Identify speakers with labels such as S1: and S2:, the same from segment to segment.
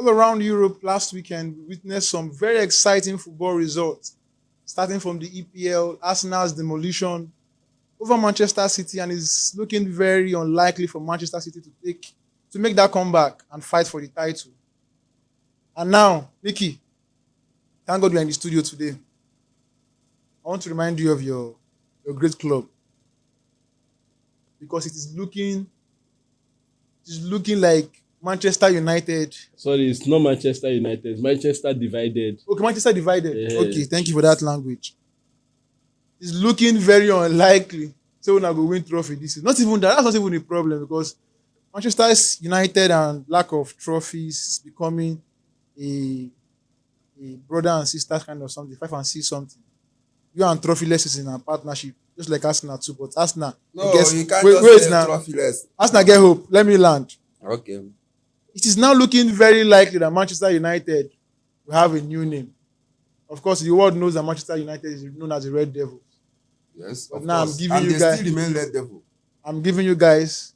S1: All around Europe last weekend, we witnessed some very exciting football results, starting from the EPL, Arsenal's demolition over Manchester City, and it's looking very unlikely for Manchester City to make that comeback and fight for the title. And now, Mickey, thank God you're in the studio today. I want to remind you of your great club because it is looking like Manchester United.
S2: Sorry, it's not Manchester United. It's Manchester divided.
S1: Okay, Manchester divided.
S2: Yeah.
S1: Okay, thank you for that language. It's looking very unlikely. So we're not going to win trophy this season. Not even that. That's not even a problem because Manchester United and lack of trophies is becoming a brother and sister kind of something. 5 and 6 something. You and trophyless is in a partnership, just like Arsenal too. But Arsenal,
S3: No, you can't just say trophyless.
S1: Arsenal get hope. Let me land.
S3: Okay.
S1: It is now looking very likely that Manchester United will have a new name. Of course, the world knows that Manchester United is known as the Red Devils.
S3: Yes,
S1: But
S3: of
S1: now
S3: course.
S1: I'm giving
S3: And
S1: you
S3: they
S1: guys,
S3: still remain Red Devil.
S1: I'm giving you guys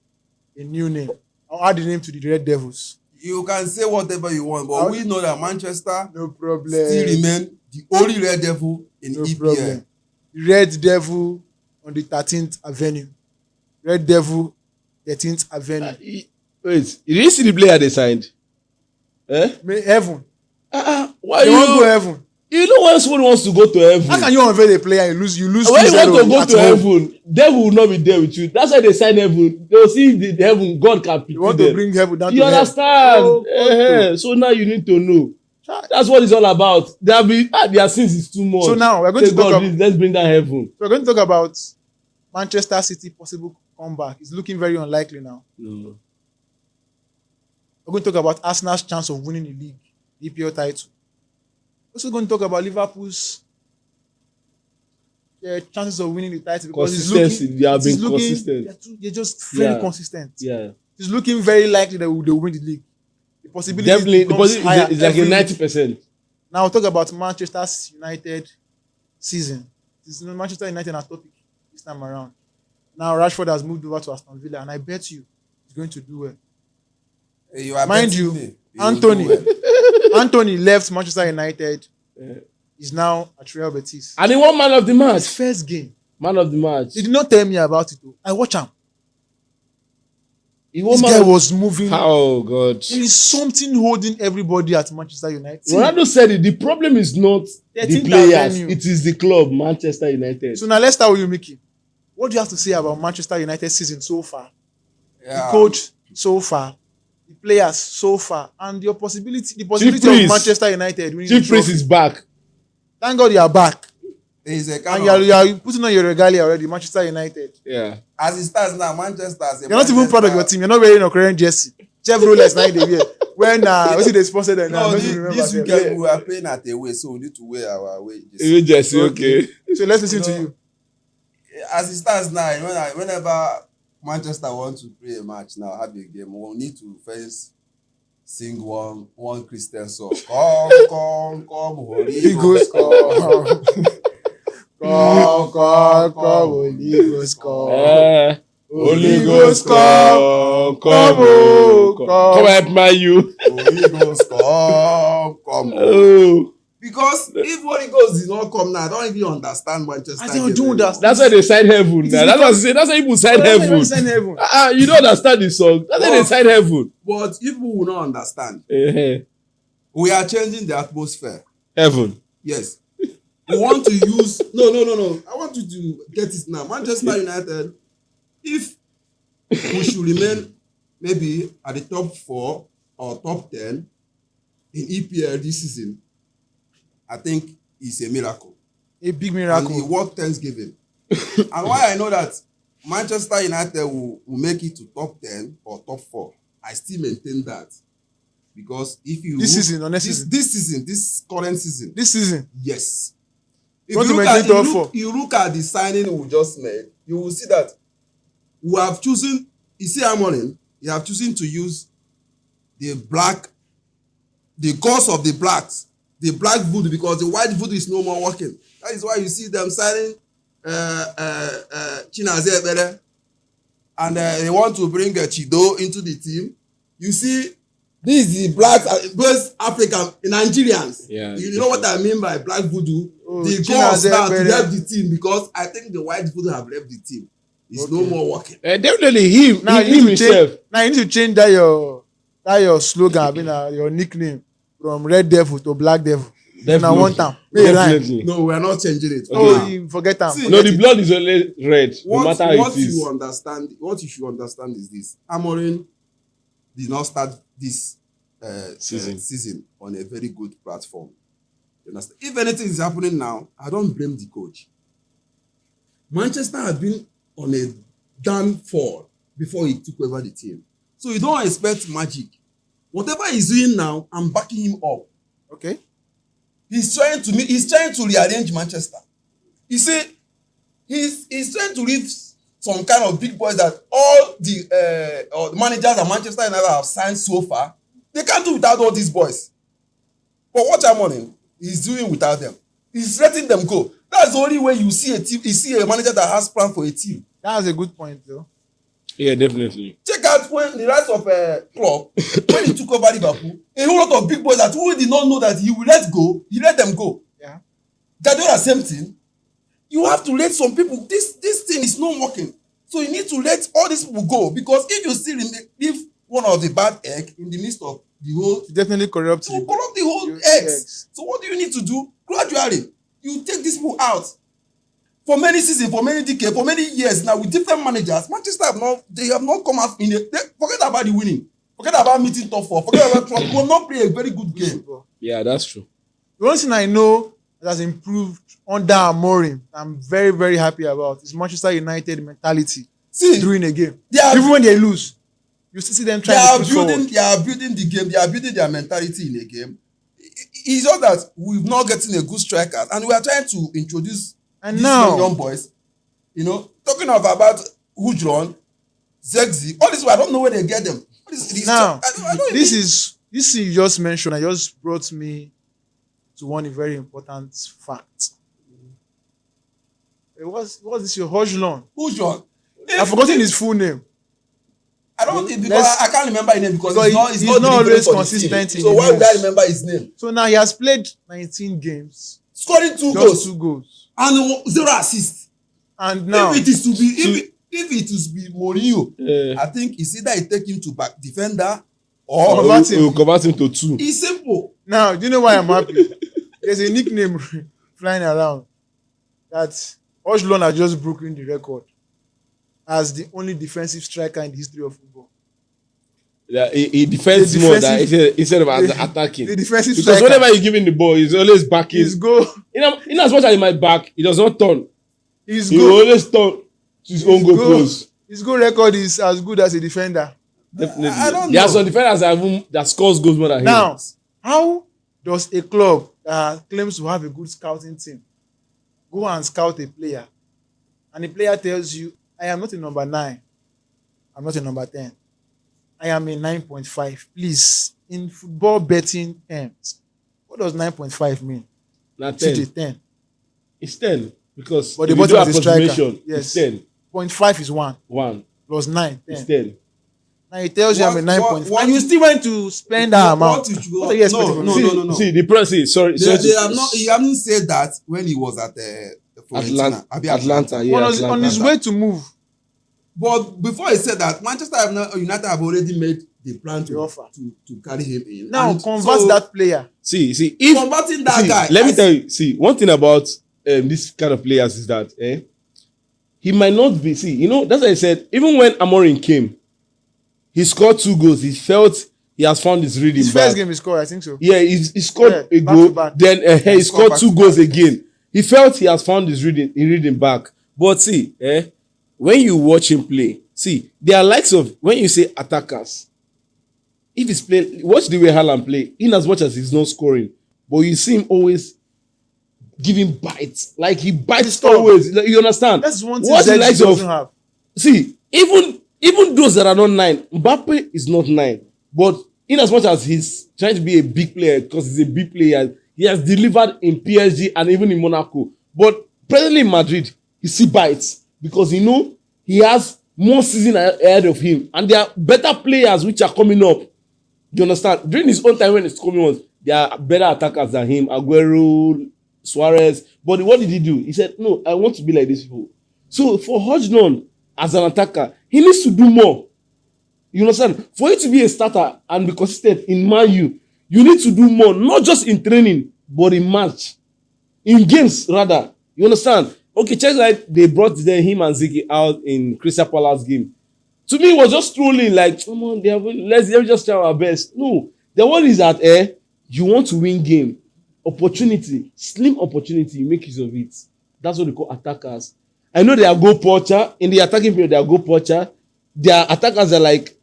S1: a new name. I'll add the name to the Red Devils.
S3: You can say whatever you want, but we know that Manchester
S1: No problem.
S3: still remain the only Red Devil in
S1: No
S3: EPL.
S1: problem. The Red Devil on the 13th Avenue. Red Devil, 13th Avenue.
S2: Wait, you didn't see the player they signed?
S1: Heaven.
S2: Why
S1: They won't go heaven.
S2: You know when someone wants to go to heaven?
S1: How can you unveil a player and you lose
S2: When you
S1: 2-0
S2: want to go
S1: at
S2: to
S1: home?
S2: heaven, devil will not be there with you. That's why they sign heaven. They will see the heaven, God can pity
S1: You want to
S2: them.
S1: bring heaven down
S2: You
S1: to hell.
S2: understand?
S1: Oh,
S2: So now you need to know. That's what it's all about. Their sins is too much.
S1: So now we're going
S2: Say,
S1: to talk
S2: God,
S1: about
S2: let's bring down heaven.
S1: we're going to talk about Manchester City possible comeback. It's looking very unlikely now.
S2: No.
S1: We're going to talk about Arsenal's chance of winning the league, the EPL title. We're also going to talk about Liverpool's chances of winning the title because
S2: Consistency. They have been consistent.
S1: They're just very
S2: Yeah.
S1: consistent.
S2: Yeah.
S1: It's looking very likely that they'll win the league. The possibility
S2: Definitely. The
S1: becomes
S2: possibility
S1: higher
S2: is like a
S1: every week.
S2: 90%.
S1: Now we'll talk about Manchester United season. This is Manchester United our topic this time around. Now Rashford has moved over to Aston Villa, and I bet you he's going to do well.
S3: Hey, you are
S1: Mind
S3: betting
S1: you,
S3: me.
S1: Anthony.
S3: will do well.
S1: Anthony left Manchester United. He's now at Real Betis.
S2: And he won man of the
S1: His
S2: match.
S1: first game.
S2: Man of the match.
S1: They did not tell me about it though. I watch him.
S2: He
S1: This
S2: won
S1: guy
S2: man of
S1: was moving.
S2: Oh God.
S1: There is something holding everybody at Manchester United.
S2: Ronaldo said it. The problem is not the
S1: 13th
S2: players.
S1: Avenue.
S2: It is the club, Manchester United.
S1: So now let's start with you, Mickey. What do you have to say about Manchester United season so far? The
S3: Yeah.
S1: coach so far, the players so far, and the possibility
S2: Priest.
S1: of Manchester United winning the
S2: Chief Priest
S1: trophy.
S2: is back.
S1: Thank God you are back.
S3: There is a
S1: And
S3: kind
S1: you are putting on your regalia already, Manchester United.
S2: Yeah.
S3: as it stands now, Manchester.
S1: You're not even proud of your team. You're not wearing a current jersey. Chevrolet's 9 day wear. When what's it they sponsored them now?
S3: No,
S1: I don't even remember.
S3: this
S1: them.
S3: weekend we are playing at away, so we need to wear our away.
S2: Even Jesse, okay.
S1: So let's listen to
S3: No.
S1: you.
S3: As it stands now, whenever Manchester wants to play a match now, have a game, we'll need to first sing one Christian song. Come,
S1: He goes, come. Come, Holy Ghost, come.
S2: Holy Ghost, come
S1: oh, come.
S2: come help my you.
S3: Holy Ghost, come.
S2: Oh,
S3: Because if Holy Ghost did not come now, I don't even understand Manchester.
S1: I don't do that.
S2: that's why they sign heaven. Now. That's what I say. That's why people sign heaven.
S1: heaven.
S2: You don't understand the song. That's why they sign heaven.
S3: But if people will not understand,
S2: Eh-heh.
S3: we are changing the atmosphere.
S2: Heaven.
S3: Yes. We want to use no. I want you to get it now. Manchester United, if we should remain maybe at the top 4 or top 10 in EPL this season, I think it's a miracle.
S1: A big
S3: And
S1: miracle.
S3: it worth Thanksgiving. And why I know that Manchester United will make it to top 10 or top 4, I still maintain that. Because if you
S1: This season or next season?
S3: this current season,
S1: This season.
S3: yes. If
S1: Want
S3: you
S1: to
S3: look,
S1: maintain
S3: at,
S1: top four?
S3: you look at the signing we just made, you will see that we have chosen, you see Amorim, you have chosen to use the cause of the blacks, the black voodoo, because the white voodoo is no more working. That is why you see them signing Chinaze Ebere, and they want to bring Chido into the team. You see This is the blacks, both African Nigerians.
S2: Yeah,
S3: you know what I mean by black voodoo?
S1: Oh,
S3: The
S1: China
S3: gods now to
S1: very-
S3: left the team because I think the white voodoo have left the team. It's no
S1: Okay.
S3: more working.
S2: Definitely him.
S1: Now
S2: him
S1: you need to
S2: himself.
S1: change. Now you need to change that your slogan, I mean, your nickname from Red Devil to Black Devil. Now one time,
S2: Definitely.
S3: No, we are not changing it.
S1: Oh,
S3: Now,
S1: you forget them.
S3: See,
S2: No, the blood is only red, no
S3: what,
S2: matter how
S3: what
S2: it is.
S3: what you should understand is this: Amorim did not start this season on a very good platform. You understand? If anything is happening now, I don't blame the coach. Manchester had been on a downfall before he took over the team, so you don't expect magic. Whatever he's doing now, I'm backing him up.
S1: Okay.
S3: He's trying to rearrange Manchester. You see, he's trying to leave some kind of big boys that all the managers and Manchester United have signed so far. They can't do without all these boys. But what I'm on, he's doing without them. He's letting them go. That's the only way you see a team. You see a manager that has plan for a team.
S1: That's a good point, though.
S2: Yeah, definitely.
S3: Check out when the rise of Klopp, when he took over Liverpool, a whole lot of big boys that who did not know that he will let go, he let them go.
S1: Yeah.
S3: Guardiola, same thing. You have to let some people. This thing is not working, so you need to let all these people go, because if you still leave one of the bad egg in the midst of the whole,
S1: Definitely corrupt
S3: to
S1: you.
S3: corrupt the whole
S1: Your
S3: eggs. So what do you need to do? Gradually, you take these people out. For many seasons, for many decades, for many years now with different managers, Manchester have not come out forget about the winning. Forget about meeting top four. Forget about Trump. We will not play a very good game.
S2: Yeah, that's true.
S1: The one thing I know that has improved under Amorim, I'm very, very happy about, is Manchester United mentality
S3: See,
S1: during a game.
S3: they
S1: Even when they lose, you still see them trying to push forward.
S3: they are building the game. They are building their mentality in a game. It's just that we've not getting a good striker, and we are trying to introduce
S1: And
S3: these
S1: now,
S3: young boys. You know, talking about Hujron, Zegzi, all this. I don't know where they get them.
S1: now
S3: I don't
S1: this
S3: even-
S1: is this thing you just mentioned. I just brought me to one very important fact. What's this? Your Hojlon?
S3: Hujron.
S1: I've forgotten his full name.
S3: I don't think because
S1: Let's-
S3: I can't remember his name because
S1: Because
S3: he's
S1: he's
S3: not
S1: not
S3: delivering
S1: always
S3: for the
S1: consistent
S3: team.
S1: in
S3: So
S1: the
S3: why would I
S1: moves.
S3: remember his name?
S1: So now he has played 19 games,
S3: Scoring two
S1: just
S3: goals
S1: 2 goals,
S3: and 0 assists.
S1: and now
S3: If it is to be if it is to be Mourinho,
S2: Uh,
S3: I think it's either he take him to back defender or
S1: Convert him.
S2: we'll convert him to 2.
S3: it's simple.
S1: now do you know why I'm happy? There's a nickname flying around that Hojlon has just broken the record as the only defensive striker in the history of football.
S2: Yeah, he defends
S1: The
S2: more than
S1: defensive-
S2: instead of
S1: the-
S2: attacking.
S1: The defensive
S2: Because
S1: striker,
S2: whenever you give him the ball, he's always backing.
S1: his goal,
S2: In as much as he might back, he does not turn.
S1: his
S2: He will
S1: goal,
S2: always turn to his own goal post.
S1: his goal record is as good as a defender.
S2: Definitely.
S3: I don't
S2: There are
S3: know.
S2: some defenders that scores goals more than him.
S1: Now, how does a club that claims to have a good scouting team go and scout a player, and the player tells you, I am not a number 9, I'm not a number 10, I am a 9.5. Please, in football betting terms, what does 9.5 mean?
S2: Not
S1: CJ
S2: 10.
S1: 10.
S2: It's 10. Because
S1: But
S2: if
S1: the
S2: you do
S1: bottom is a striker.
S2: approximation,
S1: Yes.
S2: it's 10.
S1: 0.5 is 1
S2: 1.
S1: plus 9,
S2: It's
S1: 10.
S2: 10.
S1: Now he tells you I'm a
S3: What-
S1: 9.5.
S3: what-
S1: And you still went to spend that amount. What are you expecting from me?
S3: No.
S2: See, the person, sorry.
S3: They have not. He haven't said that when he was at Fiorentina.
S2: Atlanta, yeah.
S1: On his way to move,
S3: But before he said that, Manchester United have already made the plan
S1: The offer.
S3: to carry him in.
S1: now
S3: And
S1: convert
S3: so,
S1: that player.
S2: See, if
S3: converting that
S2: see,
S3: guy.
S2: let me tell you. See, one thing about this kind of players is that he might not be. See, that's why I said even when Amorim came, he scored 2 goals. He felt he has found his rhythm.
S1: His
S2: back.
S1: first game he scored, I think so.
S2: Yeah, he scored
S1: Yeah,
S2: a
S1: back
S2: goal.
S1: to back.
S2: Then he
S3: scored
S2: scored
S3: back
S2: 2
S3: to
S2: goals
S3: back.
S2: again. He felt he has found his rhythm back. But see, when you watch him play, see, there are likes of when you say attackers. If he's playing, watch the way Haaland play. In as much as he's not scoring, but you see him always giving bites. Like he bites
S1: Stop.
S2: always. Like, you understand?
S1: That's one thing
S2: Watch the
S1: Zexi
S2: likes
S1: doesn't have.
S2: See, even those that are not 9, Mbappe is not 9. But in as much as he's trying to be a big player, because he's a big player, he has delivered in PSG and even in Monaco. But presently in Madrid, he still bites because he has more season ahead of him, and there are better players which are coming up. You understand? During his own time when he's coming on, there are better attackers than him, Aguero, Suarez. But what did he do? He said, no, I want to be like these people. So for Hodgson as an attacker, he needs to do more. You understand? For you to be a starter and be consistent in Man U, you need to do more, not just in training, but in match. In games, rather. You understand? Okay, check like they brought him and Ziggy out in Crystal Palace game. To me, it was just trolling, like, come on, let's just try our best. No. The one is that you want to win game. Opportunity, slim opportunity, you make use of it. That's what they call attackers. I know they are goal poacher. In the attacking period, they are goal poacher. Their attackers are like,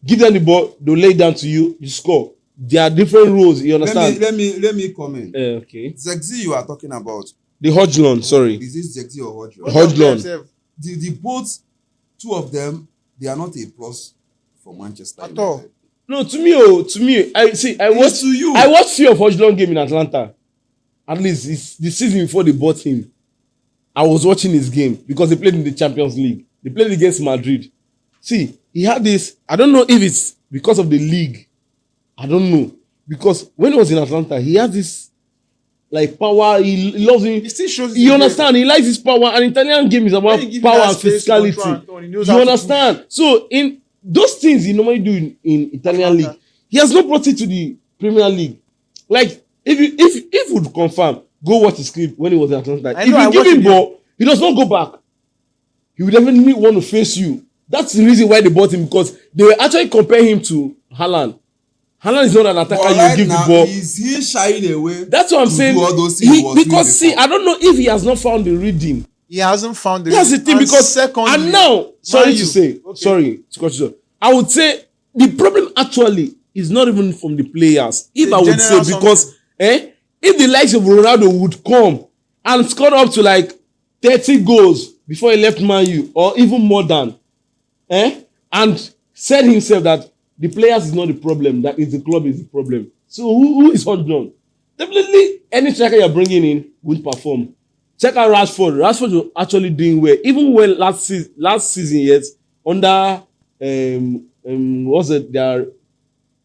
S2: give them the ball, they'll lay it down to you, you score. There are different roles, you understand?
S3: Let me comment.
S2: Okay.
S3: Zexi you are talking about.
S2: The Hodgson, sorry.
S3: Is this Zexi or Hodgson?
S2: Hodgson.
S3: The both, two of them, they are not a plus for Manchester
S1: At all.
S3: United.
S2: No, to me, I watched few of Hodgson game in Atlanta. At least it's the season before they bought him. I was watching his game because they played in the Champions League. They played against Madrid. See, he had this, I don't know if it's because of the league. I don't know. Because when he was in Atlanta, he had this like power. He loves him.
S1: He still shows.
S2: You understand? He likes his power. An Italian game is about power and physicality. You understand? So in those things he normally do in Italian league, he has not brought it to the Premier League. Like if you would confirm, go watch his clip when he was in Atlanta. If you give him ball, he does not go back. He would definitely want to face you. That's the reason why they bought him, because they were actually comparing him to Haaland. Haaland is not an attacker. Right, you give the ball.
S3: Is he shying away?
S2: That's what I'm saying. Because see, I don't know if he has not found the rhythm.
S1: He hasn't found the
S2: rhythm. That's the thing, because secondly, and now, sorry to cut you. I would say the problem actually is not even from the players. If I would say, because if the likes of Ronaldo would come and score up to like 30 goals before he left Man U, or even more than, and said himself that the players is not the problem, that is the club is the problem. So who is Hodgson? Definitely any striker you're bringing in won't perform. Check out Rashford. Rashford was actually doing well. Even when last season, yes, under what's it there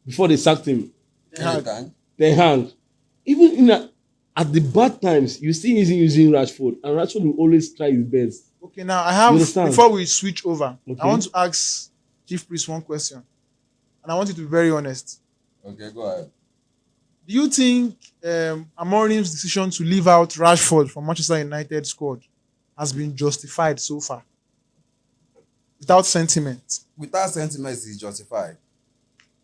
S2: before they sacked him? Ten Hag. Even at the bad times, you still using Rashford, and Rashford will always try his best.
S1: Okay, now I have, before we switch over, I want to ask Chief Priest one question. And I want you to be very honest.
S3: Okay, go ahead.
S1: Do you think Amorim's decision to leave out Rashford from Manchester United squad has been justified so far? Without sentiment.
S3: Without sentiment, it's justified.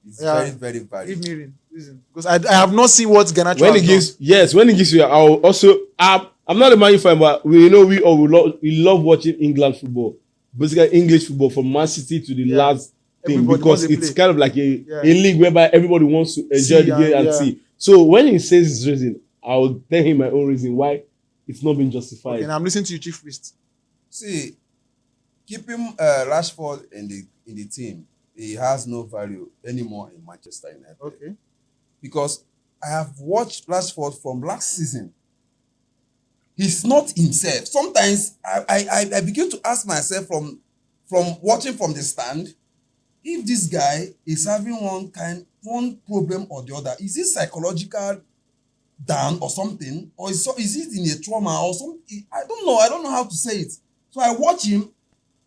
S3: It's very, very valid.
S1: Give me reason. Because I have not seen what Garnacho
S2: when he gives, when he gives you, I'll also, I'm not a Man U fan, but we love watching England football. Basically English football, from Man City to the last thing, everybody, because it's kind of like a league whereby everybody wants to enjoy the game and see. So when he says his reason, I'll tell him my own reason why it's not been justified.
S1: Okay, and I'm listening to you, Chief Priest.
S3: See, keeping Rashford in the team, he has no value anymore in Manchester United.
S1: Okay.
S3: Because I have watched Rashford from last season. He's not himself. Sometimes I begin to ask myself from watching from the stand, if this guy is having one problem or the other, is it psychological down or something, or is it in a trauma or something? I don't know how to say it. So I watch him,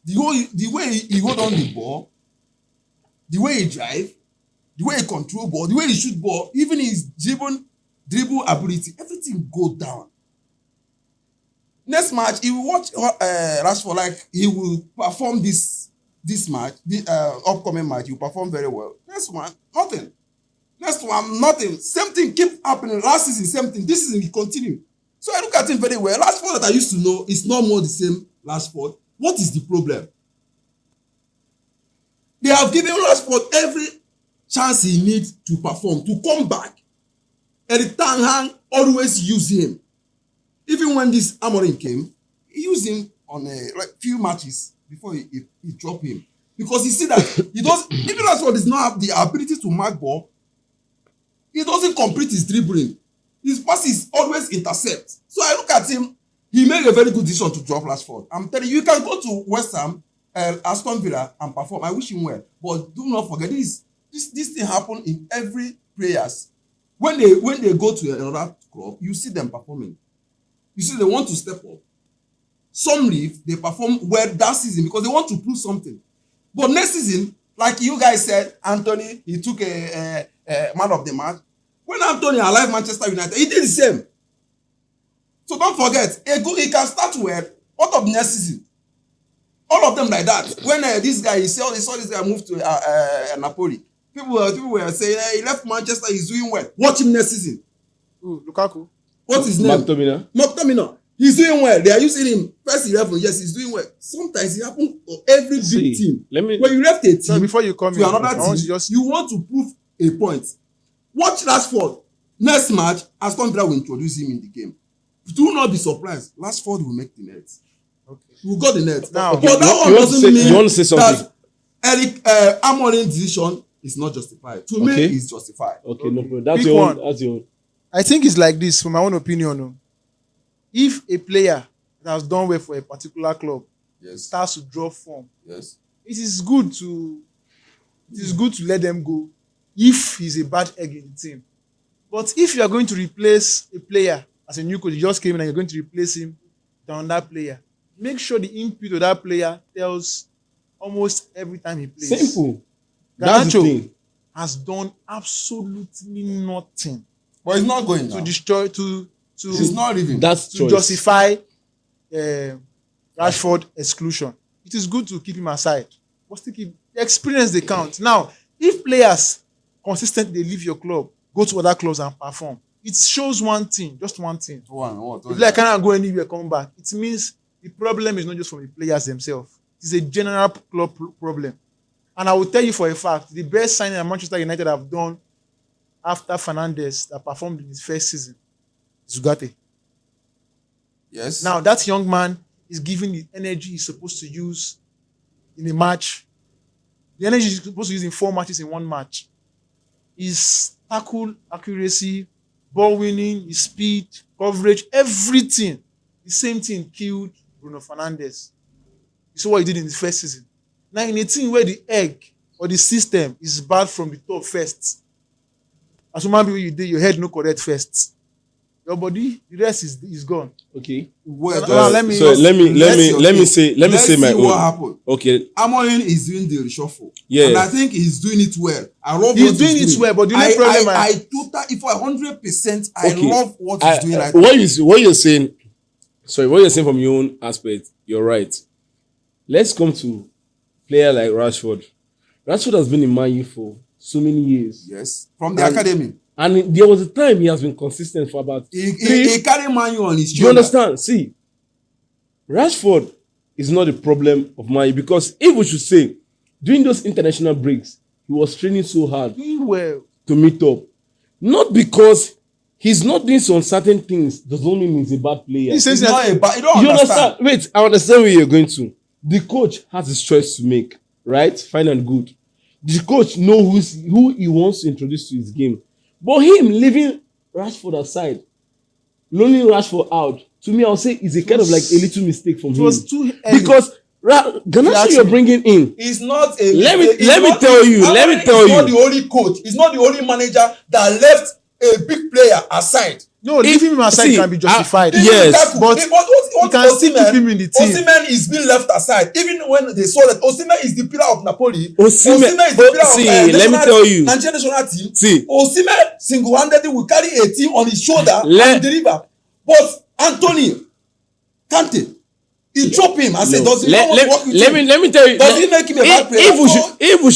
S3: the way he hold on the ball, the way he drive, the way he control ball, the way he shoot ball, even his dribble ability, everything go down. Next match, he will watch Rashford, like he will perform this match, the upcoming match, he will perform very well. Next one, nothing. Next one, nothing. Same thing keep happening. Last season, same thing. This season, he continue. So I look at him very well. Rashford that I used to know is not more the same Rashford. What is the problem? They have given Rashford every chance he needs to perform, to come back. Eric Ten Hag always use him. Even when this Amorim came, he used him on few matches before he dropped him. Because he see that he does, even Rashford does not have the ability to mark ball, he doesn't complete his dribbling. His passes always intercept. So I look at him, he made a very good decision to drop Rashford. I'm telling you, you can go to West Ham, Aston Villa and perform. I wish him well. But do not forget, this This thing happen in every players. When they go to another club, you see them performing. You see they want to step up. Some leave, they perform well that season because they want to prove something. But next season, like you guys said, Anthony, he took a man of the match. When Anthony arrived Manchester United, he did the same. So don't forget, he can start well. What of next season? All of them like that. When this guy, he saw this guy move to Napoli. People were saying, he left Manchester, he's doing well. Watch him next season.
S1: Ooh, Lukaku.
S3: What's his name? McTominay. He's doing well. They are using him first 11. Yes, he's doing well. Sometimes it happens for every big team. When you left a team
S1: before you come
S3: to another team, you want to prove a point. Watch Rashford. Next match, Aston Villa will introduce him in the game. Do not be surprised. Rashford will make the net.
S1: Okay.
S3: He will got the net.
S1: Now,
S3: but that one doesn't mean
S2: you want to say something?
S3: that Eric Amorim's decision is not justified. To me, it's justified.
S2: Okay, no problem. That's
S1: Pick
S2: your
S1: one.
S2: own. That's your own.
S1: I think it's like this, from my own opinion. If a player that has done well for a particular club starts to drop form, it is good to let them go if he's a bad egg in the team. But if you are going to replace a player as a new coach, you just came in and you're going to replace him with another player, make sure the input of that player tells almost every time he plays.
S2: Simple. That's the
S1: Garnacho
S2: thing.
S1: has done absolutely nothing
S3: But he's not going
S1: to
S3: now.
S1: destroy
S3: He's not leaving.
S2: That's
S1: to
S2: choice.
S1: justify Rashford exclusion. It is good to keep him aside, but still keep the experience they count. Now, if players consistently leave your club, go to other clubs and perform, it shows one thing, just one thing.
S3: What?
S1: If they cannot go anywhere, come back, it means the problem is not just from the players themselves. It's a general club problem. And I will tell you for a fact, the best signing that Manchester United have done after Fernandes that performed in his first season is Ugarte.
S3: Yes.
S1: Now, that young man is giving the energy he's supposed to use in a match. The energy he's supposed to use in 4 matches in 1 match. His tackle accuracy, ball winning, his speed, coverage, everything. The same thing killed Bruno Fernandes. You saw what he did in his first season. Now, in a team where the egg or the system is bad from the top first, as human being you did, your head no correct first. Your body, the rest is gone.
S2: Okay.
S3: Well,
S1: let me
S2: say my own.
S3: What happened?
S2: Okay.
S3: Amorim is doing the reshuffle.
S2: Yeah.
S3: And I think he's doing it well. I love
S1: He's
S3: what
S1: doing it well, but the only problem
S3: I totally, for 100%, I
S2: Okay.
S3: love what he's doing right
S2: what you're saying, what you're saying from your own aspect, you're right. Let's come to player like Rashford. Rashford has been in Man U for so many years.
S3: Yes. From the academy.
S2: And there was a time he has been consistent for about
S3: He carried Man U on his shoulder.
S2: you understand? See, Rashford is not the problem of Man U because if we should say, during those international breaks, he was training so hard
S1: doing well.
S2: to meet up. Not because he's not doing some certain things doesn't mean he's a bad player.
S1: He says
S3: He's not a bad. You don't
S2: You
S3: understand.
S2: understand? Wait, I understand where you're going to. The coach has his choice to make, right? Fine and good. The coach knows who he wants to introduce to his game. But him leaving Rashford aside, loaning Rashford out, to me, I'll say is a kind of like a little mistake from him.
S1: It was too early.
S2: Because Garnacho you're bringing in.
S3: He's not a.
S2: Let me
S3: he's
S2: tell you.
S3: He's not the only coach. He's not the only manager that left a big player aside.
S1: No, leaving him aside can be justified.
S2: Yes,
S1: but you can still keep him in the team.
S3: Osimhen is being left aside. Even when they saw that Osimhen is the pillar of Napoli.
S2: Osimhen
S3: is the pillar of
S2: let me tell you.
S3: Nigerian national team.
S2: See.
S3: Osimhen single-handedly will carry a team on his shoulder and deliver. But Anthony Kante, he drop him and say, does he not want to work with him?
S2: Let me tell you.
S3: Does he make him a bad player?
S2: If we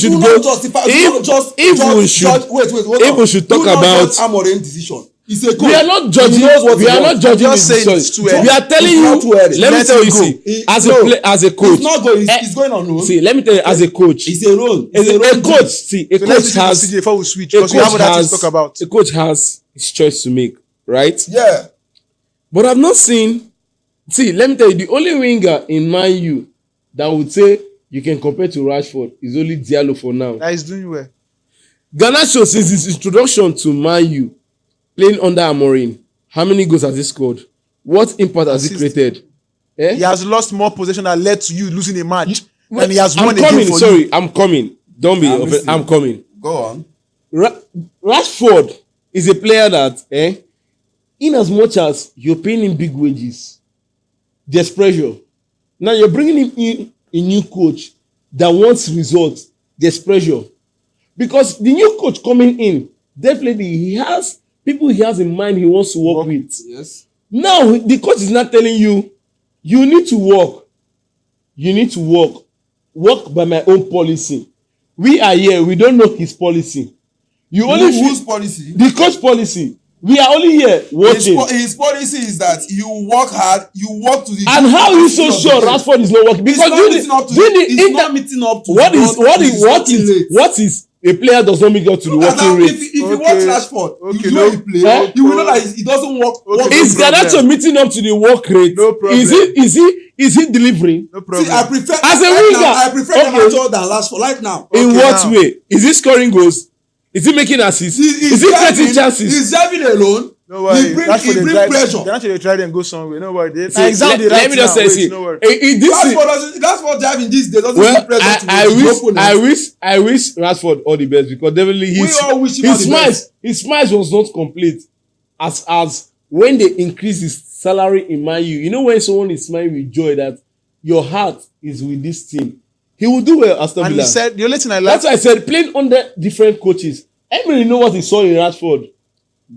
S2: should talk about
S3: Amorim decision. He's a coach.
S2: We are not judging. We are not judging his decision. We are telling you. Let me tell you. See, as a coach,
S3: he's not going. He's going on loan.
S2: See, let me tell you. As a coach,
S3: it's a role.
S2: A coach. See, a coach has.
S1: Before we switch, because we have other things to talk about.
S2: A coach has his choice to make, right?
S3: Yeah.
S2: But I've not seen. See, let me tell you. The only winger in Man U that would say you can compare to Rashford is only Diallo for now.
S1: That is doing well.
S2: Garnacho, since his introduction to Man U, playing under Amorim, how many goals has he scored? What impact has he created?
S1: He has lost more possession that led to you losing a match, and he has won a game for you.
S2: I'm coming. Don't be offended. I'm coming.
S3: Go on.
S2: Rashford is a player that, in as much as you're paying him big wages, there's pressure. Now you're bringing him in a new coach that wants results. There's pressure. Because the new coach coming in, definitely he has people he has in mind he wants to work with.
S3: Yes.
S2: Now the coach is not telling you, you need to work. You need to work. Work by my own policy. We are here. We don't know his policy. You only
S3: Whose policy?
S2: the coach policy. We are only here watching.
S3: His policy is that you work hard, you work to the.
S2: And how are you so sure Rashford is not working? Because
S3: he's not meeting up to.
S2: What is a player does not meet up to the working rate?
S3: If you watch Rashford, you know he play. You will know that he doesn't work.
S2: Is Garnacho meeting up to the work rate?
S1: No problem.
S2: Is he delivering?
S1: No problem.
S3: See, I prefer
S2: As a
S3: right
S2: winger.
S3: now, I prefer Garnacho than Rashford right now.
S2: In
S1: Okay,
S2: what
S1: now.
S2: way? Is he scoring goals? Is he making assists? Is he creating chances?
S3: He's driving alone.
S1: No worry.
S3: He bring pressure.
S1: They're not trying to try and go somewhere. No worry.
S2: See, let me just say, see,
S1: no worry.
S3: Rashford driving this day doesn't
S2: well,
S3: bring pressure to
S2: I
S3: his opponent.
S2: wish Rashford all the best because definitely
S3: We all wish him all the best.
S2: his smiles was not complete as when they increase his salary in Man U. You know when someone is smiling with joy that your heart is with this team. He will do well as
S1: And he
S2: Villa.
S1: said, the only thing I
S2: That's
S1: like,
S2: why I said playing under different coaches. Everybody know what he saw in Rashford.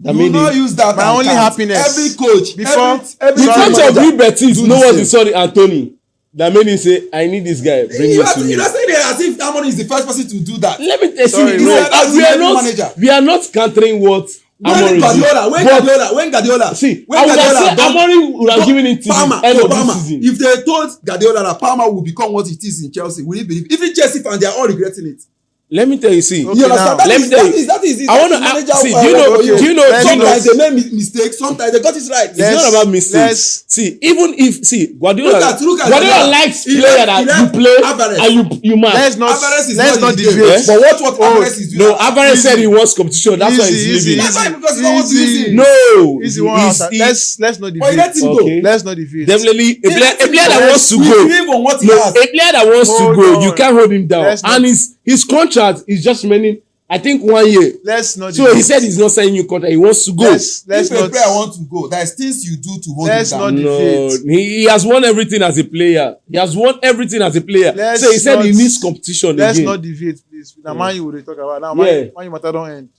S3: You will not use that.
S1: My
S3: and
S1: only
S3: count.
S1: happiness.
S3: Every coach,
S1: Before-
S3: every
S2: The
S1: Sorry,
S2: coach
S3: manager
S2: of Real Betis
S3: do
S2: know
S3: the
S2: what he
S3: same.
S2: saw in Anthony. That made him say, I need this guy. Bring
S3: You
S2: him
S3: are
S2: to me.
S3: saying it as if Amon is the first person to do that.
S2: Let me tell
S1: Sorry,
S2: you,
S1: wait.
S3: That's the manager.
S2: we are not countering what Amorim did.
S3: When Guardiola,
S2: See,
S3: when
S2: I would have
S3: Guardiola
S2: said
S3: done-
S2: Amorim would have given it to
S3: Palmer,
S2: the end of
S3: Palmer.
S2: this season.
S3: If they told Guardiola that Palmer will become what it is in Chelsea, will he believe? Even Chelsea fans, they are all regretting it.
S2: Let me tell you, see.
S1: Okay,
S3: You understand?
S1: now,
S2: let me tell you.
S3: That is
S2: I wanna
S3: manager.
S2: see. Do you know?
S3: Sometimes they make mistakes. Sometimes they got it right.
S2: It's not about mistakes. See, even if Guardiola
S3: Look at
S2: Guardiola likes player that you play and you match.
S1: let's not
S3: Let's
S1: deviate.
S3: But watch what Alvarez is doing.
S2: No, Alvarez said he wants competition. That's why he's
S1: Easy,
S2: leaving.
S3: That's why because he don't want to use him.
S2: No,
S1: Easy one
S2: he's-
S1: out.
S2: he-
S1: Let's not
S3: But he let
S1: deviate.
S3: him
S2: Okay.
S3: go.
S1: Let's not deviate.
S2: definitely a player that wants to
S3: We
S2: go.
S3: believe on what he
S2: No,
S3: has.
S2: a player that wants to
S1: Hold
S2: go,
S1: on.
S2: you can't hold him down.
S1: Let's not-
S2: And his contract is just remaining, I think, 1 year.
S1: Let's not
S2: So
S1: deviate.
S2: he said he's not signing new contract. He wants to go.
S1: Let's
S3: If a
S1: not
S3: player wants to go, there is things you do to hold him
S1: Let's
S3: down.
S1: not
S2: No,
S1: deviate.
S2: he has won everything as a player. He has won everything as a player.
S1: Let's
S2: So he said he
S1: not-
S2: needs competition
S1: Let's
S2: again.
S1: not deviate, please. Now, Man U will talk about now.
S2: Yeah.
S1: Man U matter don't end.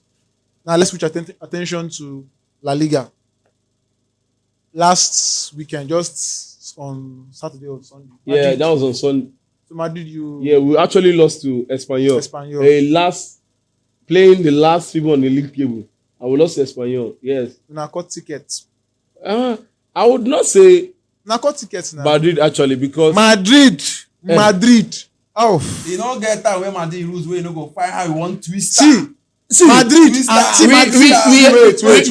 S1: Now let's switch attention to La Liga. Last weekend, just on Saturday or Sunday.
S2: Yeah,
S1: Madrid.
S2: that was on Sunday.
S1: So Madrid, you
S2: Yeah, we actually lost to Espanyol.
S1: Espanyol.
S2: Playing the last people on the league table. And we lost to Espanyol. Yes.
S1: Now cut tickets.
S2: I would not say
S1: Now cut tickets now.
S2: Madrid actually because
S1: Madrid. Oh.
S3: You don't get that when Madrid lose, where you no go find how you want twist.
S1: See,
S2: see
S1: Madrid.
S3: Twist
S1: See,
S3: that.
S1: Madrid. Wait.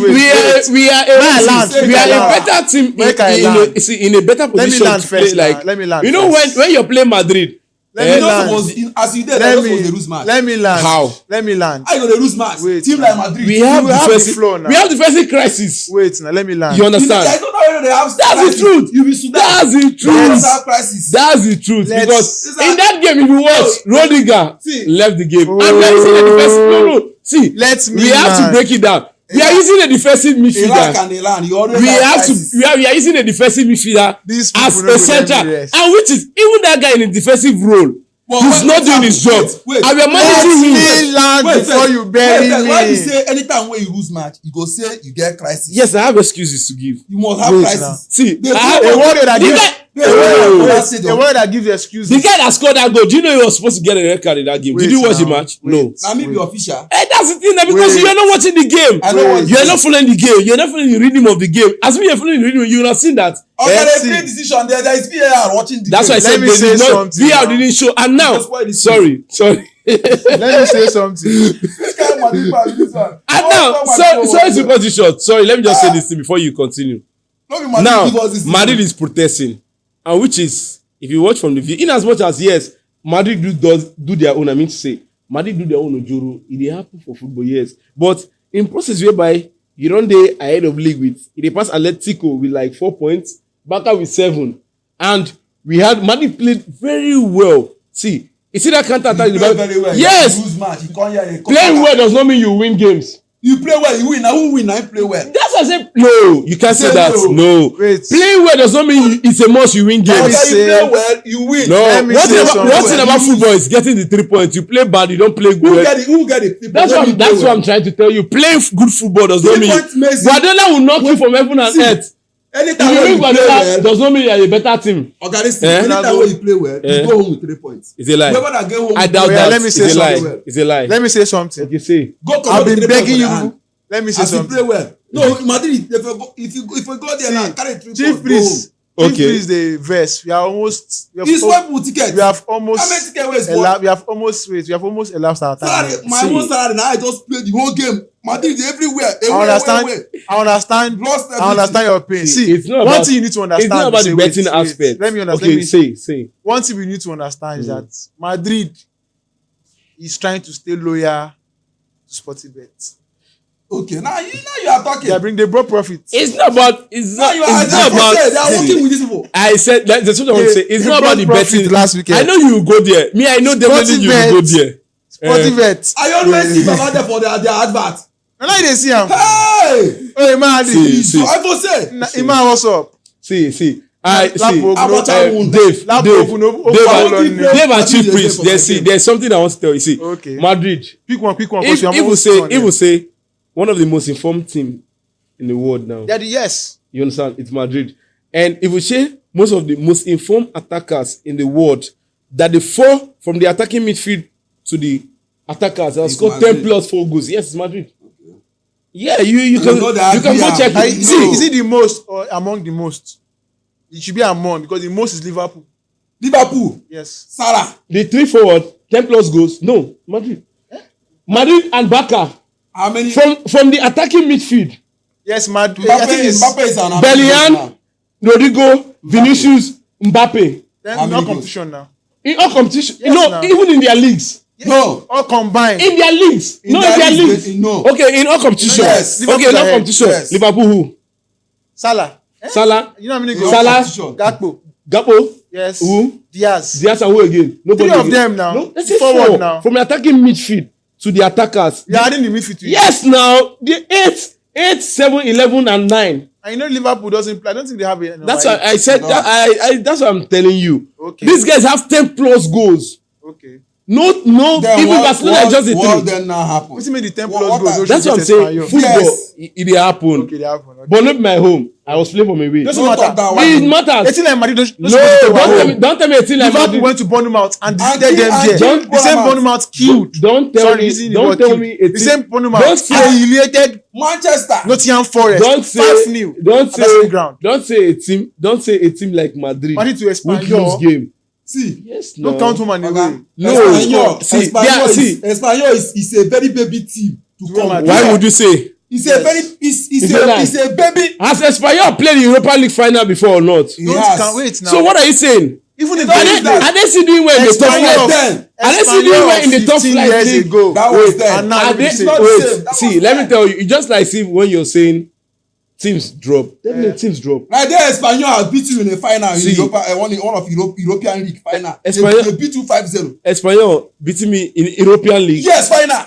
S2: we are a better team
S1: Make I land.
S2: in a better
S1: Let me
S2: position
S1: land
S2: to play
S1: first.
S2: like
S1: Let me land.
S2: you know
S1: first.
S2: when you're playing Madrid.
S1: Let me
S3: You know
S1: land.
S3: as you did,
S1: Let
S3: that was the lose
S1: me
S3: match.
S1: let me land.
S2: How?
S1: Let me land.
S3: How you gonna lose match?
S1: Wait,
S3: Team
S1: man.
S3: like Madrid.
S2: We have
S1: You have the
S2: defensive
S1: floor now.
S2: we have defensive crisis.
S1: Wait now. Let me land.
S2: You
S3: There's
S2: understand?
S3: no way they have.
S2: That's the
S3: crisis.
S2: truth.
S3: You be Sudan.
S2: That's the
S3: They
S2: truth.
S3: have crisis.
S2: That's the truth
S1: Let's-
S2: because
S3: Is that-
S2: in that game if you watch
S3: No,
S2: Rodiger
S3: see.
S2: left the game
S1: Oh.
S2: and we are using a defensive no see
S1: Let me
S2: we have to
S1: land.
S2: break it down we are using a defensive
S3: Iraq
S2: midfielder
S3: and Iran, you always
S2: we
S3: have
S2: have to
S3: crisis.
S2: we are using a defensive midfielder
S1: These people
S2: as
S1: no
S2: a
S1: go let me
S2: central
S1: rest.
S2: and which is even that guy in a defensive role
S3: But
S2: he's
S3: wait,
S2: not
S3: wait,
S2: doing his job
S3: wait.
S2: and we are
S1: Let
S2: managing
S1: me
S2: him
S1: land before you bury me.
S3: Why you say anytime when you lose match, you go say you get crisis?
S2: yes I have excuses to give
S3: You must have
S1: Wait
S3: crisis.
S1: now.
S2: see
S3: They
S2: I have
S3: play
S1: A word that
S2: the
S1: gives
S2: guy
S3: Oh.
S1: a word that gives excuses.
S2: the guy that scored that goal do you know he was supposed to get a red card in that game did
S1: Wait
S2: you watch the
S1: now.
S2: match
S1: Wait.
S2: no.
S3: Now me be official.
S2: That's the thing, because
S1: Wait.
S2: you are not watching the game.
S3: I know what
S2: You are not following the game. You are not following the rhythm of the game. As we are following the rhythm, you will have seen that.
S3: Okay,
S1: Let's
S3: they
S1: see.
S3: play decision there. There is VAR watching the
S2: That's why I
S3: game.
S2: said
S1: me
S2: they
S1: say
S2: did not.
S1: something
S2: VR
S1: now.
S2: didn't show. And now,
S3: That's why they
S2: sorry.
S1: Let me say something.
S3: This kind of Madrid fan, this one.
S2: And now, sorry to cut you short. Sorry, let me just say this thing before you continue.
S3: No be Madrid
S2: Now,
S3: give us this
S2: Madrid is protesting, and which is, if you watch from the view, in as much as yes, Madrid do their own. I mean to say, Madrid do their own ojoro. It dey happen for football, yes, but in process whereby you don't dey ahead of league with, it dey pass Atletico with like 4 points, Barca with 7, and we had Madrid played very well. See, You see that counter attack?
S3: You play very well.
S2: Yes.
S3: You lose match. You come here.
S2: Playing well does not mean you win games.
S3: You play well. You win. Now who win? Now you play well.
S2: That's what I said. No, you can't say that. No.
S1: Wait.
S2: Playing well does not mean it's a must you win games.
S3: After you play well, you win.
S2: No.
S1: Let me say
S2: One thing about football is getting the 3 points. You play bad, you don't play good.
S3: Who get it?
S2: That's what I'm trying to tell you. Playing good football does not mean Guardiola will knock you from heaven and earth.
S3: Anytime
S2: You
S3: when
S2: win
S3: you play
S2: Guardiola
S3: well,
S2: does not mean you are a better team.
S3: okay, listen. Anytime when you play well, you go home with 3 points.
S2: It's a lie.
S3: Whoever that get home,
S2: I doubt
S1: Yeah,
S2: that.
S1: let me say
S2: It's a lie.
S1: something.
S2: It's a lie.
S1: Let me say something.
S2: Okay, say.
S3: go come
S1: I've
S3: out with
S1: been
S3: 3 points
S1: begging
S3: for your hand.
S1: you. Let me say
S3: As you
S1: something.
S3: play well. No, Madrid. If you go there now, carry 3
S1: Chief
S3: points.
S1: Priest.
S2: Okay.
S1: Chief Priest, the verse. We are almost.
S3: It's one full ticket.
S1: We have almost.
S3: How many ticket ways?
S1: We have almost elapsed our time.
S3: Salary, my own salary now. I just played the whole game. Madrid is everywhere.
S1: I understand.
S3: Lost
S1: I understand your pain. See,
S2: it's not
S1: one
S2: about-
S1: thing you need to understand.
S2: It's not about
S1: say,
S2: the
S1: wait,
S2: betting
S1: wait.
S2: aspect.
S1: Let me understand.
S2: Okay, say.
S1: One thing we need to understand is that Madrid is trying to stay loyal to Sportybet.
S3: Okay, now you are talking.
S1: They brought profit.
S2: It's not about. It's
S3: Now
S2: not.
S3: you are
S2: It's not about.
S3: they are working with these people.
S2: I said that's what I want to say. It's
S1: They
S2: not about the
S1: brought profit
S2: betting.
S1: last weekend.
S2: I know you will go there. Me, I know definitely you will go there.
S1: Sportybet.
S3: I always see Baba there for their advert.
S1: And now they see him.
S3: Hey!
S1: Oh, man,
S2: See.
S3: I go say.
S1: Iman, what's up?
S2: See. I see.
S3: Dave,
S2: Dave and Chief Priest. There's something I want to tell you. See,
S1: Okay.
S2: Madrid.
S1: Quick one.
S2: If we say one of the most informed team in the world now.
S1: Daddy, yes.
S2: You understand? It's Madrid. And if we say most of the most informed attackers in the world, that the 4 from the attacking midfield to the attackers have scored 10 plus 4 goals. Yes, it's Madrid. Okay. Yeah, you can go check it.
S1: Is it the most or among the most? It should be among because the most is Liverpool. Yes.
S3: Salah.
S2: The 3 forward, 10 plus goals. No, Madrid. Madrid and Barca.
S3: How many?
S2: From the attacking midfield.
S1: Yes, Madrid.
S3: Mbappe is an
S2: Bellingham, Rodrigo, Vinicius, Mbappe.
S1: Then no competition now.
S2: In all competition.
S1: Yes,
S2: no,
S1: now.
S2: even in their leagues.
S1: Yes.
S3: No.
S1: All combined.
S2: In their leagues.
S3: In
S2: No,
S3: their
S2: in their
S3: leagues,
S2: leagues.
S3: no.
S2: Okay, in all competition.
S3: Yes.
S2: Okay, in all
S1: Liverpool ahead.
S2: competition.
S3: Yes.
S2: Liverpool who?
S1: Salah.
S2: Salah.
S1: You know how many
S3: In
S1: goals?
S3: all
S2: Salah.
S3: competition.
S1: Gakpo.
S2: Gapo.
S1: Yes.
S2: Who?
S1: Diaz.
S2: Diaz and who again? Nobody
S1: 3 of
S2: again.
S1: them now.
S2: No, let's say
S1: Forward
S2: 4.
S1: now.
S2: From the attacking midfield to the attackers.
S1: You are adding the midfield to it.
S2: Yes, now the 8, 7, 11, and 9.
S1: And you know Liverpool doesn't play. I don't think they have a.
S2: That's why I said
S3: No.
S2: that. I that's what I'm telling you.
S1: Okay.
S2: These guys have 10 plus goals.
S1: Okay.
S2: No,
S3: Then
S2: even Barcelona just the
S3: what
S2: 3.
S3: then now happen?
S1: What's mean the 10
S3: What-
S1: plus
S3: what
S1: goals?
S3: are-
S2: That's what I'm saying. Football,
S3: Yes.
S2: it happen.
S1: Okay, they happen. Okay.
S2: But not my home. I was playing for my way.
S1: Doesn't
S3: Don't
S1: matter.
S3: talk that
S1: Man,
S3: way.
S2: It matters.
S1: a team like Madrid don't
S2: No,
S1: don't
S2: don't tell me a team like
S1: Liverpool
S2: Madrid.
S1: went to Bournemouth and
S3: And
S1: defeated them
S3: and
S1: there.
S3: don't
S1: The same
S3: Bournemouth.
S1: Bournemouth killed.
S2: Don't tell
S1: Sorry,
S2: me.
S1: using the
S2: Don't
S1: word
S2: tell
S1: killed.
S2: me a
S1: The
S2: team.
S1: same Bournemouth
S2: Don't say-
S1: annihilated
S3: Manchester.
S1: Nottingham Forest.
S2: Don't say.
S1: 5-0.
S2: Don't
S1: That's the
S2: say.
S1: ground.
S2: Don't say a team. Don't say a team like Madrid.
S1: Madrid to
S2: Would
S1: Espanyol.
S2: lose game.
S3: See.
S2: Yes, no.
S1: Don't count home and
S3: Okay.
S1: away.
S2: No.
S3: Espanyol.
S2: See,
S3: Espanyol is a very baby team to
S1: Real
S3: come.
S1: Madrid.
S2: Why would you say?
S3: It's a very it's a baby.
S2: Has Espanyol played the Europa League final before or not?
S3: He
S1: Don't
S3: has.
S1: count. Wait now.
S2: So what are you saying?
S1: Even if
S3: Don't
S2: Are
S3: do
S2: they,
S3: that.
S2: are they still doing well in the top
S1: Espanyol.
S2: flight?
S3: Then
S2: Are they still doing well in the top
S1: 15
S2: flight
S1: years
S2: league?
S1: ago.
S3: That was
S1: Wait,
S3: then.
S1: and now
S2: Are
S1: let me
S2: they,
S1: say-
S3: not the
S2: wait,
S3: same. That
S2: see,
S3: was
S2: let me
S3: then.
S2: tell you, it's just like see when you're saying teams drop. Definitely teams drop.
S3: like there Espanyol has beat you in the final in
S2: See.
S3: Europa, one of European League final.
S2: Espanyol-
S3: They beat you 5-0.
S2: Espanyol beating me in European League.
S3: Yes, final.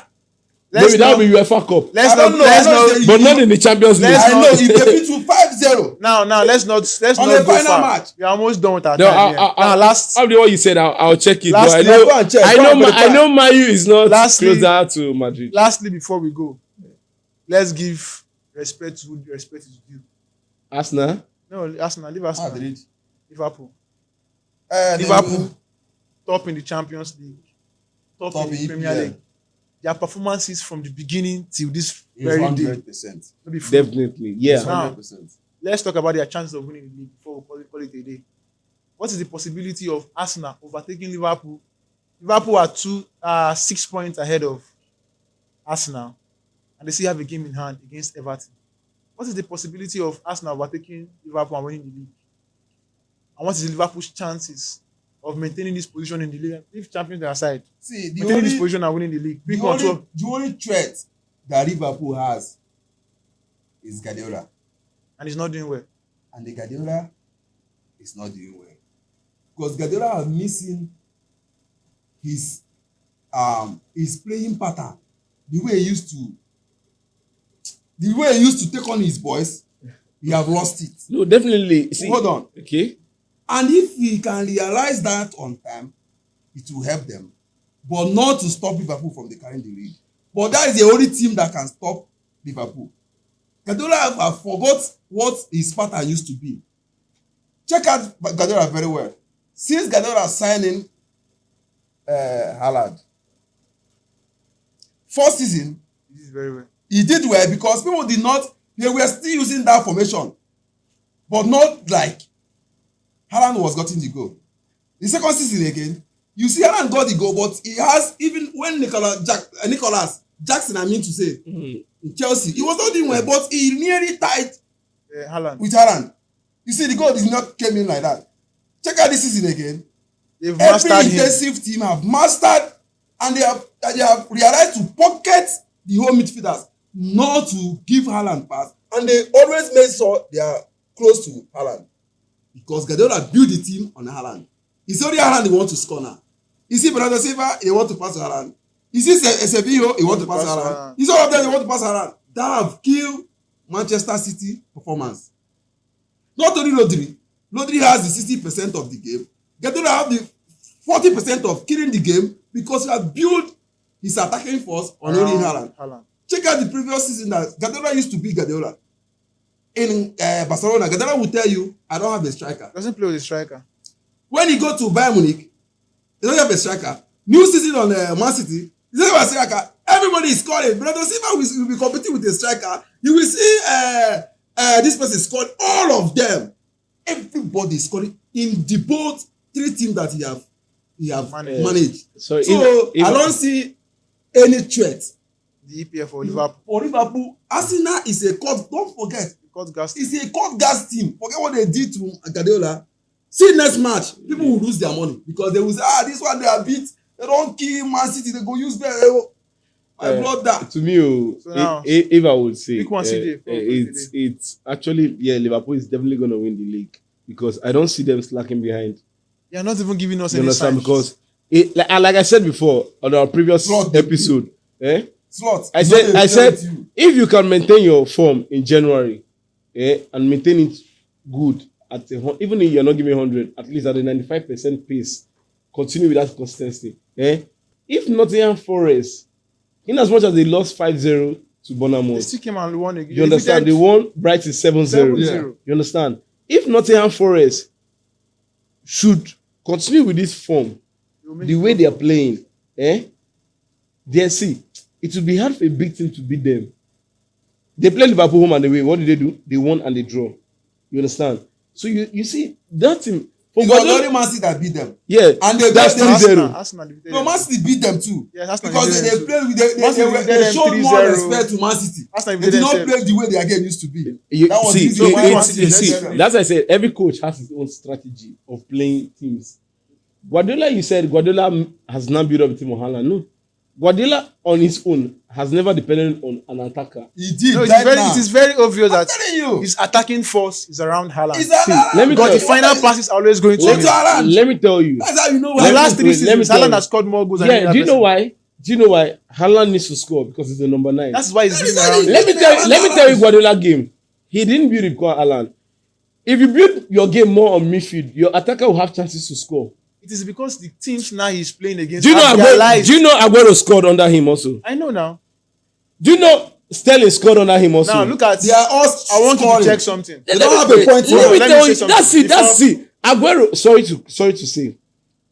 S2: Maybe that will be UEFA Cup.
S1: Let's
S3: I don't
S1: not.
S3: know.
S1: Let's
S3: I know
S1: not.
S3: they-
S2: But not in the Champions League.
S1: Let's
S3: I know
S1: not-
S3: if they beat you 5-0.
S1: Now, let's not
S3: On
S1: go
S3: the final
S1: far.
S3: match.
S1: We're almost done with our
S2: No,
S1: time. here. Now, last
S2: after what you said, I'll check it.
S1: Last-
S2: But
S3: yeah, go and check. Go and verify.
S2: I know Mayu is not
S1: Lastly-
S2: closer to Madrid.
S1: lastly, before we go, let's give respect to who respect is due.
S2: Arsenal.
S1: No, Arsenal, leave Arsenal.
S3: Madrid.
S1: Liverpool.
S3: Then
S1: Liverpool, top in the Champions League, top
S3: Top
S1: in the
S3: in
S1: Premier
S3: EPL.
S1: League. Their performances from the beginning till this
S3: It's
S1: very day.
S3: 100%.
S1: No be full.
S2: Definitely. Yeah.
S3: It's
S1: Now,
S3: 100%.
S1: Let's talk about their chances of winning the league before we call it a day. What is the possibility of Arsenal overtaking Liverpool? Liverpool are 6 points ahead of Arsenal, and they still have a game in hand against Everton. What is the possibility of Arsenal overtaking Liverpool and winning the league? And what is Liverpool's chances of maintaining this position in the league? If champions are aside,
S3: See,
S1: maintaining this position and winning the league. Quick one, two.
S3: the only threat that Liverpool has is Guardiola.
S1: And he's not doing well.
S3: And the Guardiola is not doing well. Because Guardiola are missing his playing pattern, the way he used to take on his boys, he have lost it.
S2: No, definitely. See,
S3: Hold on.
S2: Okay.
S3: And if he can realize that on time, it will help them. But not to stop Liverpool from carrying the lead. But that is the only team that can stop Liverpool. Guardiola have forgot what his pattern used to be. Check out Guardiola very well. Since Guardiola signing Haaland, first season,
S1: This is very well.
S3: he did well because people did not, they were still using that formation. But not like Haaland was getting the goal. The second season again, you see Haaland got the goal, but he has, even when Nicolas Jackson, I mean to say, in Chelsea, he was not doing well, but he nearly tied
S1: Haaland.
S3: with Haaland. You see, the goal did not came in like that. Check out this season again.
S1: They've mastered
S3: Every
S1: him.
S3: intensive team have mastered, and they have realized to pocket the whole midfielders, not to give Haaland pass, and they always make sure they are close to Haaland because Guardiola built the team on Haaland. It's only Haaland they want to score now. You see Bernardo Silva, they want to pass to Haaland. You see Sevilla, they want to pass to Haaland. You see all of them, they want to pass to Haaland. That have killed Manchester City performance. Not only Rodri has the 60% of the game. Guardiola have the 40% of killing the game because he has built his attacking force on only Haaland. Check out the previous season that Guardiola used to be Guardiola. In Barcelona, Guardiola will tell you, I don't have a striker.
S1: Doesn't play with a striker.
S3: When he go to Bayern Munich, he don't have a striker. New season on Man City, he doesn't have a striker. Everybody is scoring. Bernardo Silva will be competing with a striker. You will see this person scored all of them. Everybody is scoring in the both three teams that he have managed.
S2: So
S3: I don't see any threat.
S1: The EPL for Liverpool.
S3: For Liverpool, Arsenal is a cut. Don't forget, it's a cut gas team. Forget what they did to Guardiola. See next match, people will lose their money because they will say, this one they are beat. They don't kill Man City. They go use their my blood that.
S2: To me, if I would say, it's actually, Liverpool is definitely going to win the league because I don't see them slacking behind.
S1: They are not even giving us
S2: You
S1: any
S2: understand?
S1: signs.
S2: Because, like I said before on our previous episode, I said, if you can maintain your form in January, and maintain it good at even if you're not giving 100, at least at a 95% pace, continue with that consistency. If Nottingham Forest, in as much as they lost 5-0 to Bournemouth,
S1: they still came and won again.
S2: you understand? They won Brighton 7-0.
S1: Yeah.
S2: You understand? If Nottingham Forest should continue with this form, the way they are playing, it will be hard for a big team to beat them. They play Liverpool home and away. What did they do? They won and they draw. You understand? So you see that team.
S3: It was only Man City that beat them.
S2: Yeah,
S3: and they
S2: that's 3-0.
S3: No, Man City beat them too.
S1: Yeah,
S3: because they played with they showed more respect to Man City. They did not play the way their game used to be.
S2: That was that's why I said every coach has his own strategy of playing teams. Guardiola, you said Guardiola has now built up a team on Haaland. No, Guardiola on his own has never depended on an attacker.
S3: He did.
S1: No, it is very obvious that his attacking force is around Haaland. The final passes are always going to him.
S2: Let me tell you.
S3: That's how you know
S1: The last 3 seasons, Haaland has scored more goals than any other
S2: do you know why? Do you know why Haaland needs to score? Because he's the number 9.
S1: That's why he's being around.
S2: Let me tell you Guardiola game. He didn't build it because Haaland. If you build your game more on midfield, your attacker will have chances to score.
S1: It is because the teams now he's playing against.
S2: Do you know Aguero scored under him also?
S1: I know now.
S2: Do you know Sterling scored under him also?
S1: Now look at.
S3: They are all
S1: I want you to check something.
S3: They don't have a point.
S2: Let me tell you.
S1: say something.
S2: That's it. Aguero. Sorry to say,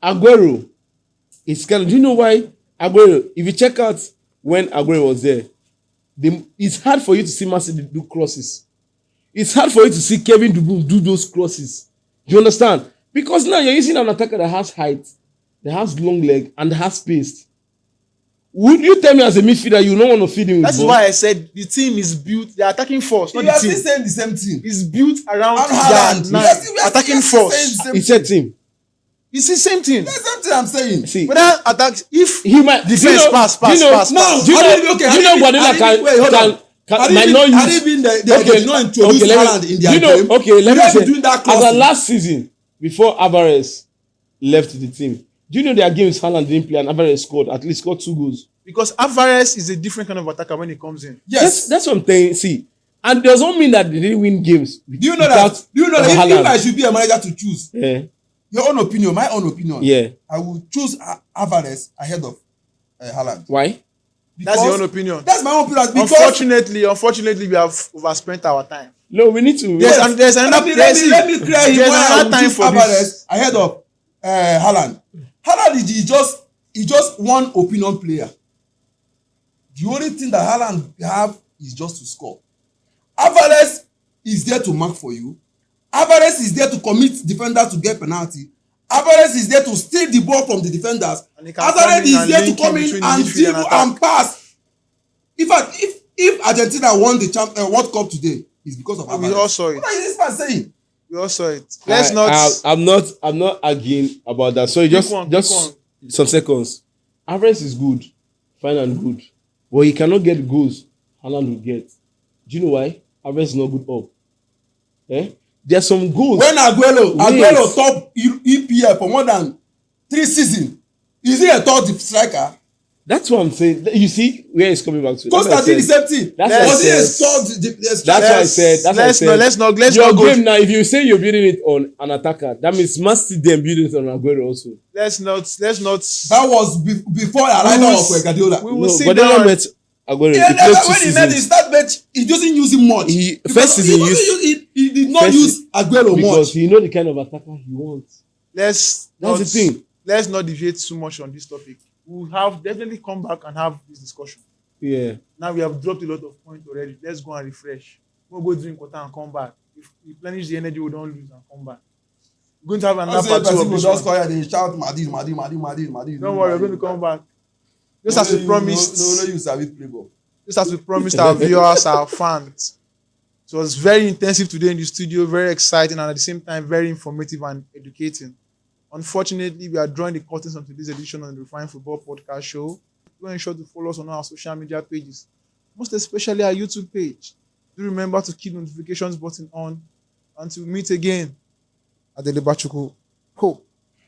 S2: Aguero is kind of. Do you know why Aguero? If you check out when Aguero was there, it's hard for you to see Man City do crosses. It's hard for you to see Kevin De Bruyne do those crosses. Do you understand? Because now you're using an attacker that has height, that has long leg, and that has pace. Would you tell me as a midfielder you don't want to feed him with
S1: That's
S2: ball?
S1: why I said the team is built. The attacking force, not
S3: You
S1: the
S3: are still
S1: team,
S3: saying the same thing.
S1: is built around
S3: Haaland.
S1: their attacking force.
S2: It's a team.
S1: It's the same thing.
S3: That's the same thing I'm saying.
S2: See,
S1: Whether attacks, if
S2: he might
S1: defense pass.
S2: Do you know Guardiola might not use.
S3: Had it been they did not introduce Haaland in their game,
S2: let me say,
S3: doing that
S2: as a last season before Alvarez left the team, Do you know their games Haaland didn't play and Alvarez scored 2 goals?
S1: Because Alvarez is a different kind of attacker when he comes in.
S3: Yes.
S2: That's what I'm saying. See, and it doesn't mean that they didn't win games.
S3: Do you know that? If I should be a manager to choose,
S2: Yeah.
S3: your own opinion, my own opinion,
S2: Yeah.
S3: I will choose Alvarez ahead of Haaland.
S2: Why?
S1: That's your own opinion.
S3: That's my own opinion. Because
S1: Unfortunately, we have overspent our time.
S2: No, we need to.
S1: There's another.
S3: Let me clear him
S1: There's
S3: why I
S1: another
S3: will
S1: time
S3: choose
S1: for
S3: Alvarez
S1: this.
S3: ahead of Haaland. Haaland is just one opinion player. The only thing that Haaland have is just to score. Alvarez is there to mark for you. Alvarez is there to commit defenders to get penalty. Alvarez is there to steal the ball from the defenders. Alvarez is there to come in and dribble and pass. In fact, if Argentina won the World Cup today, it's because of Alvarez.
S1: We all saw it.
S3: What is this man saying?
S1: We all saw it.
S2: I'm not arguing about that. So just some seconds. Alvarez is good, fine and good, but he cannot get the goals Haaland will get. Do you know why? Alvarez is not good up. There are some goals.
S3: When Aguero top EPL for more than 3 seasons, is he a top striker?
S2: That's what I'm saying. You see where he's coming back to.
S3: Costa did the same thing.
S2: Was
S3: he a top striker?
S2: That's what I said.
S1: Let's not
S2: Your
S1: go.
S2: game now, if you say you're building it on an attacker, that means Man City then building it on Aguero also.
S1: Let's not.
S3: That was before the arrival of Guardiola.
S1: We will see
S2: Guardiola
S1: now.
S2: met Aguero.
S3: When he met the start bench, he doesn't use him much.
S2: First season
S3: he did not use Aguero much.
S2: Because he know the kind of attacker he wants.
S1: That's
S2: the thing.
S1: Let's not deviate too much on this topic. We'll have definitely come back and have this discussion.
S2: Yeah.
S1: Now we have dropped a lot of points already. Let's go and refresh. We'll go drink water and come back. If we replenish the energy, we don't lose and come back. We're going to have another part 2 of this one.
S3: They shout Madrid.
S1: Don't worry, we're going to come back. Just as we promised.
S3: No use a bit playboy.
S1: Just as we promised our viewers, our fans. So it was very intensive today in the studio, very exciting, and at the same time, very informative and educating. Unfortunately, we are drawing the curtains on today's edition on the Refined Football Podcast Show. Do ensure to follow us on our social media pages, most especially our YouTube page. Do remember to keep notifications button on. Until we meet again, Adele Bachuku. Hope.